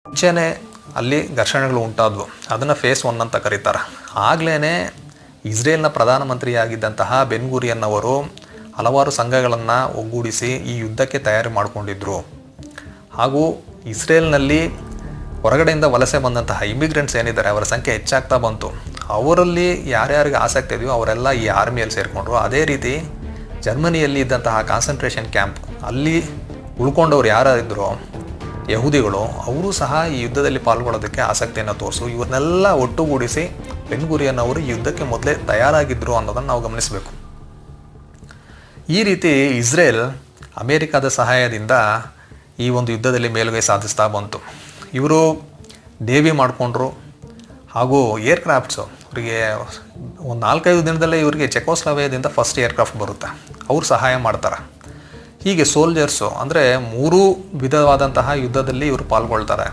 ಮುಂಚೆನೇ ಅಲ್ಲಿ ಘರ್ಷಣೆಗಳು ಉಂಟಾದವು. ಅದನ್ನು ಫೇಸ್ 1 ಅಂತ ಕರೀತಾರೆ. ಆಗಲೇ ಇಸ್ರೇಲ್ನ ಪ್ರಧಾನಮಂತ್ರಿಯಾಗಿದ್ದಂತಹ ಬೆನ್ ಗುರಿಯನ್ ಅವರು ಹಲವಾರು ಸಂಘಗಳನ್ನು ಒಗ್ಗೂಡಿಸಿ ಈ ಯುದ್ಧಕ್ಕೆ ತಯಾರಿ ಮಾಡಿಕೊಂಡಿದ್ದರು. ಹಾಗೂ ಇಸ್ರೇಲ್ನಲ್ಲಿ ಹೊರಗಡೆಯಿಂದ ವಲಸೆ ಬಂದಂತಹ ಇಮಿಗ್ರೆಂಟ್ಸ್ ಏನಿದ್ದಾರೆ ಅವರ ಸಂಖ್ಯೆ ಹೆಚ್ಚಾಗ್ತಾ ಬಂತು. ಅವರಲ್ಲಿ ಯಾರ್ಯಾರಿಗೆ ಆಸಕ್ತಿ ಇದೆಯೋ ಅವರೆಲ್ಲ ಈ ಆರ್ಮಿಯಲ್ಲಿ ಸೇರಿಕೊಂಡ್ರು. ಅದೇ ರೀತಿ ಜರ್ಮನಿಯಲ್ಲಿ ಇದ್ದಂತಹ ಕಾನ್ಸಂಟ್ರೇಷನ್ ಕ್ಯಾಂಪ್ ಅಲ್ಲಿ ಉಳ್ಕೊಂಡವ್ರು ಯಾರಿದ್ರೋ ಯಹೂದಿಗಳು, ಅವರು ಸಹ ಈ ಯುದ್ಧದಲ್ಲಿ ಪಾಲ್ಗೊಳ್ಳೋದಕ್ಕೆ ಆಸಕ್ತಿಯನ್ನು ತೋರಿಸು. ಇವನ್ನೆಲ್ಲ ಒಟ್ಟುಗೂಡಿಸಿ ಬೆನ್ ಗುರಿಯನ್ ಅವರು ಈ ಯುದ್ಧಕ್ಕೆ ಮೊದಲೇ ತಯಾರಾಗಿದ್ದರು ಅನ್ನೋದನ್ನು ನಾವು ಗಮನಿಸಬೇಕು. ಈ ರೀತಿ ಇಸ್ರೇಲ್ ಅಮೇರಿಕಾದ ಸಹಾಯದಿಂದ ಈ ಒಂದು ಯುದ್ಧದಲ್ಲಿ ಮೇಲುಗೈ ಸಾಧಿಸ್ತಾ ಬಂತು. ಇವರು ನೇವಿ ಮಾಡಿಕೊಂಡ್ರು. ಹಾಗೂ ಏರ್ಕ್ರಾಫ್ಟ್ಸು ಅವರಿಗೆ ಒಂದು 4-5 ದಿನದಲ್ಲೇ ಇವರಿಗೆ ಚೆಕೋಸ್ಲೋವೇಕಿಯಾದಿಂದ ಫಸ್ಟ್ ಏರ್ಕ್ರಾಫ್ಟ್ ಬರುತ್ತೆ. ಅವ್ರು ಸಹಾಯ ಮಾಡ್ತಾರೆ. ಹೀಗೆ ಸೋಲ್ಜರ್ಸು ಅಂದರೆ 3 ವಿಧವಾದಂತಹ ಯುದ್ಧದಲ್ಲಿ ಇವರು ಪಾಲ್ಗೊಳ್ತಾರೆ.